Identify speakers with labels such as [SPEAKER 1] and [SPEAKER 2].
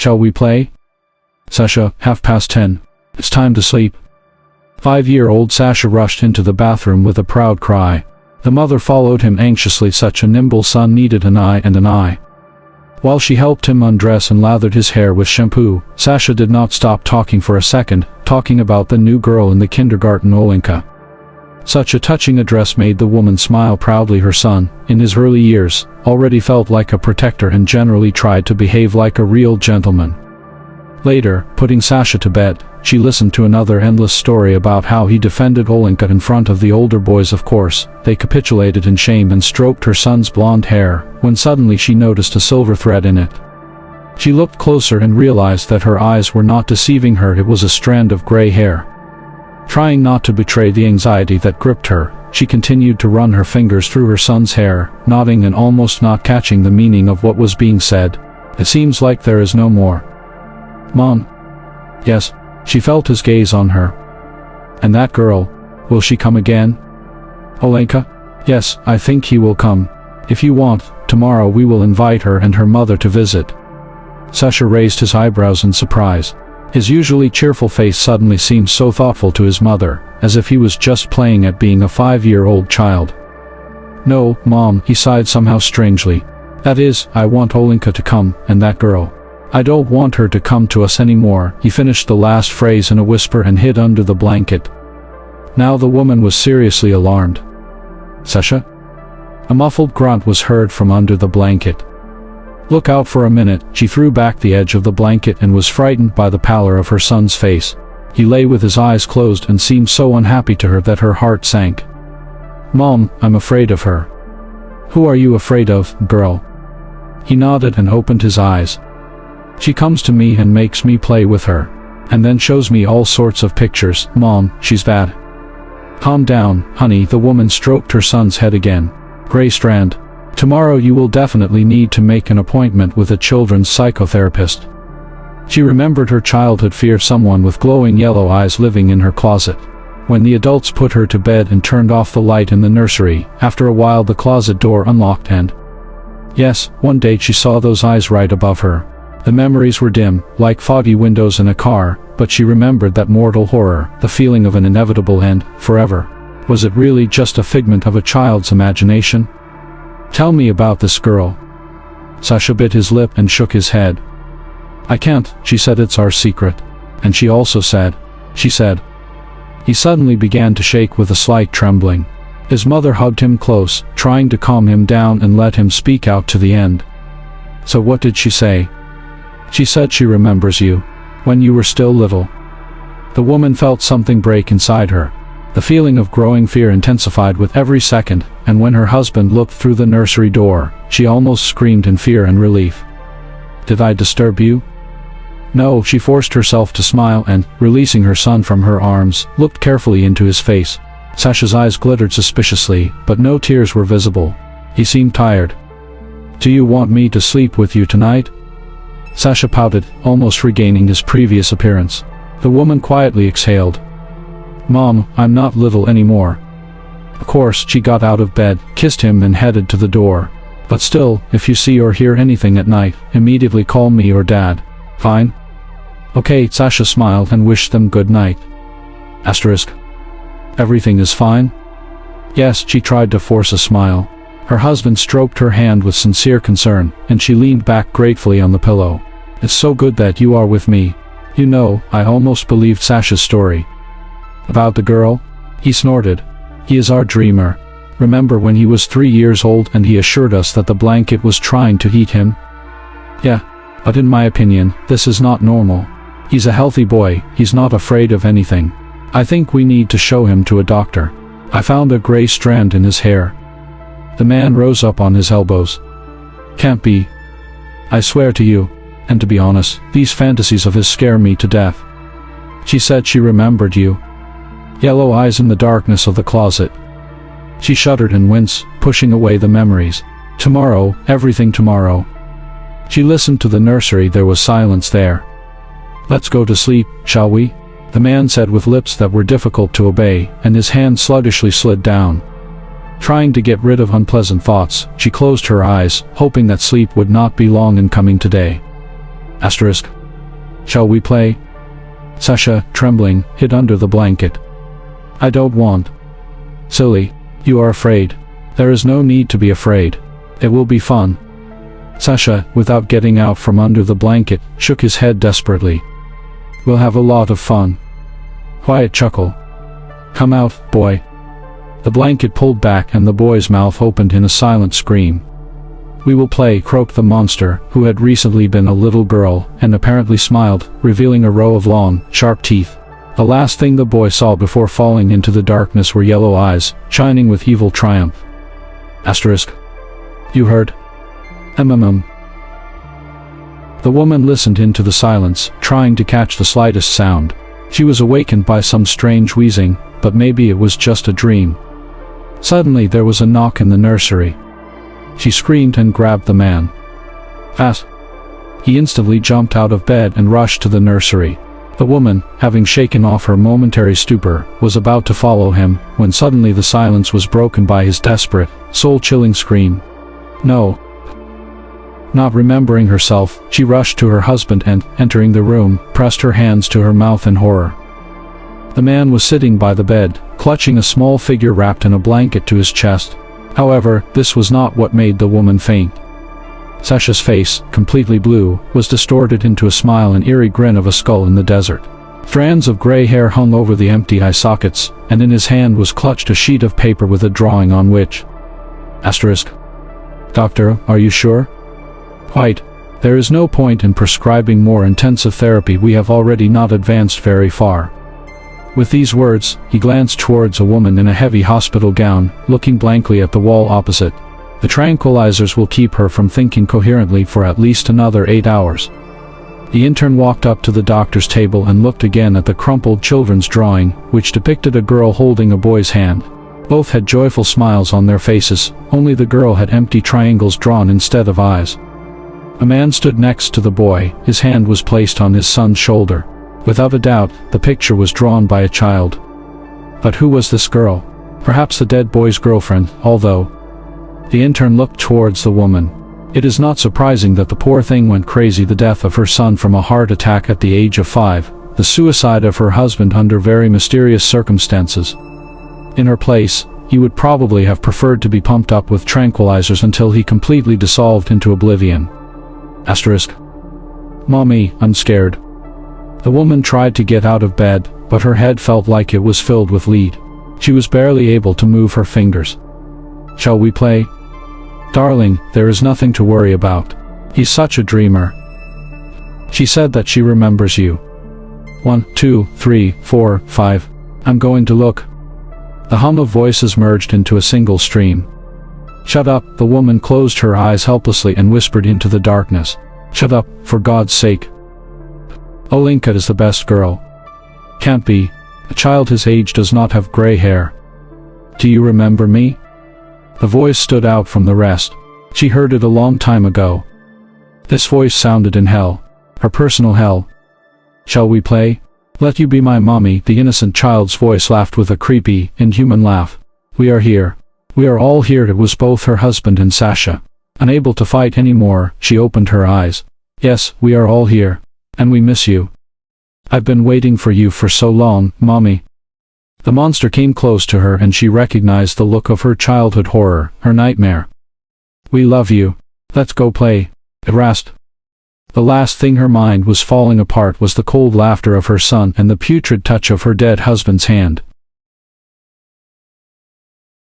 [SPEAKER 1] Shall we play? Sasha, 10:30. It's time to sleep. 5-year-old Sasha rushed into the bathroom with a proud cry. The mother followed him anxiously. Such a nimble son needed an eye and an eye. While she helped him undress and lathered his hair with shampoo, Sasha did not stop talking for a second, talking about the new girl in the kindergarten, Olenka. Such a touching address made the woman smile proudly. Her son, in his early years, already felt like a protector and generally tried to behave like a real gentleman. Later, putting Sasha to bed, she listened to another endless story about how he defended Olenka in front of the older boys. Of course, they capitulated in shame and stroked her son's blonde hair, when suddenly she noticed a silver thread in it. She looked closer and realized that her eyes were not deceiving her. It was a strand of gray hair. Trying not to betray the anxiety that gripped her, she continued to run her fingers through her son's hair, nodding and almost not catching the meaning of what was being said. It seems like there is no more. Mom. Yes. She felt his gaze on her. And that girl, will she come again? Olenka? Yes, I think he will come. If you want, tomorrow we will invite her and her mother to visit. Sasha raised his eyebrows in surprise. His usually cheerful face suddenly seemed so thoughtful to his mother, as if he was just playing at being a 5-year-old child. No, Mom, he sighed somehow strangely. That is, I want Olenka to come, and that girl. I don't want her to come to us anymore. He finished the last phrase in a whisper and hid under the blanket. Now the woman was seriously alarmed. Sasha? A muffled grunt was heard from under the blanket. Look out for a minute. She threw back the edge of the blanket and was frightened by the pallor of her son's face. He lay with his eyes closed and seemed so unhappy to her that her heart sank. Mom, I'm afraid of her. Who are you afraid of, girl? He nodded and opened his eyes. She comes to me and makes me play with her. And then shows me all sorts of pictures. Mom, she's bad. Calm down, honey. The woman stroked her son's head again. Gray strand. Tomorrow you will definitely need to make an appointment with a children's psychotherapist. She remembered her childhood fear, someone with glowing yellow eyes living in her closet. When the adults put her to bed and turned off the light in the nursery, after a while the closet door unlocked and... Yes, one day she saw those eyes right above her. The memories were dim, like foggy windows in a car, but she remembered that mortal horror, the feeling of an inevitable end, forever. Was it really just a figment of a child's imagination? Tell me about this girl. Sasha bit his lip and shook his head. I can't, she said, it's our secret. And she also said. She said. He suddenly began to shake with a slight trembling. His mother hugged him close, trying to calm him down and let him speak out to the end. So what did she say? She said she remembers you. When you were still little. The woman felt something break inside her. The feeling of growing fear intensified with every second, and when her husband looked through the nursery door, she almost screamed in fear and relief. Did I disturb you? No, she forced herself to smile and, releasing her son from her arms, looked carefully into his face. Sasha's eyes glittered suspiciously, but no tears were visible. He seemed tired. Do you want me to sleep with you tonight? Sasha pouted, almost regaining his previous appearance. The woman quietly exhaled. Mom, I'm not little anymore. Of course, she got out of bed, kissed him and headed to the door. But still, if you see or hear anything at night, immediately call me or Dad. Fine? Okay, Sasha smiled and wished them good night. Asterisk. Everything is fine? Yes, she tried to force a smile. Her husband stroked her hand with sincere concern, and she leaned back gratefully on the pillow. It's so good that you are with me. You know, I almost believed Sasha's story. About the girl? He snorted. He is our dreamer. Remember when he was 3 years old and he assured us that the blanket was trying to eat him? Yeah, but in my opinion, this is not normal. He's a healthy boy, he's not afraid of anything. I think we need to show him to a doctor. I found a gray strand in his hair. The man rose up on his elbows. Can't be. I swear to you. And to be honest, these fantasies of his scare me to death. She said she remembered you. Yellow eyes in the darkness of the closet. She shuddered and winced, pushing away the memories. Tomorrow, everything tomorrow. She listened to the nursery. There was silence there. Let's go to sleep, shall we? The man said with lips that were difficult to obey, and his hand sluggishly slid down. Trying to get rid of unpleasant thoughts, she closed her eyes, hoping that sleep would not be long in coming today. Asterisk. Shall we play? Sasha, trembling, hid under the blanket. I don't want. Silly. You are afraid. There is no need to be afraid. It will be fun. Sasha, without getting out from under the blanket, shook his head desperately. We'll have a lot of fun. Quiet chuckle. Come out, boy. The blanket pulled back and the boy's mouth opened in a silent scream. We will play, croaked the monster, who had recently been a little girl, and apparently smiled, revealing a row of long, sharp teeth. The last thing the boy saw before falling into the darkness were yellow eyes, shining with evil triumph. Asterisk. You heard? The woman listened into the silence, trying to catch the slightest sound. She was awakened by some strange wheezing, but maybe it was just a dream. Suddenly there was a knock in the nursery. She screamed and grabbed the man. Fast! He instantly jumped out of bed and rushed to the nursery. The woman, having shaken off her momentary stupor, was about to follow him, when suddenly the silence was broken by his desperate, soul-chilling scream. No! Not remembering herself, she rushed to her husband and, entering the room, pressed her hands to her mouth in horror. The man was sitting by the bed, clutching a small figure wrapped in a blanket to his chest. However, this was not what made the woman faint. Sasha's face, completely blue, was distorted into a smile and eerie grin of a skull in the desert. Strands of gray hair hung over the empty eye sockets, and in his hand was clutched a sheet of paper with a drawing on which. Asterisk. Doctor, are you sure? Quite. There is no point in prescribing more intensive therapy. We have already not advanced very far. With these words, he glanced towards a woman in a heavy hospital gown, looking blankly at the wall opposite. The tranquilizers will keep her from thinking coherently for at least another 8 hours. The intern walked up to the doctor's table and looked again at the crumpled children's drawing, which depicted a girl holding a boy's hand. Both had joyful smiles on their faces, only the girl had empty triangles drawn instead of eyes. A man stood next to the boy, his hand was placed on his son's shoulder. Without a doubt, the picture was drawn by a child. But who was this girl? Perhaps the dead boy's girlfriend, although... The intern looked towards the woman. It is not surprising that the poor thing went crazy. The death of her son from a heart attack at the age of 5, the suicide of her husband under very mysterious circumstances. In her place, he would probably have preferred to be pumped up with tranquilizers until he completely dissolved into oblivion. Asterisk. Mommy, I'm scared. The woman tried to get out of bed, but her head felt like it was filled with lead. She was barely able to move her fingers. Shall we play? Darling, there is nothing to worry about. He's such a dreamer. She said that she remembers you. 1, 2, 3, 4, 5. I'm going to look. The hum of voices merged into a single stream. Shut up, the woman closed her eyes helplessly and whispered into the darkness. Shut up, for God's sake. Olinka is the best girl. Can't be. A child his age does not have gray hair. Do you remember me? The voice stood out from the rest. She heard it a long time ago. This voice sounded in hell. Her personal hell. Shall we play? Let you be my mommy. The innocent child's voice laughed with a creepy, inhuman laugh. We are here. We are all here. It was both her husband and Sasha. Unable to fight anymore, she opened her eyes. Yes, we are all here. And we miss you. I've been waiting for you for so long, Mommy. The monster came close to her and she recognized the look of her childhood horror, her nightmare. We love you. Let's go play. It rasped. The last thing her mind was falling apart was the cold laughter of her son and the putrid touch of her dead husband's hand.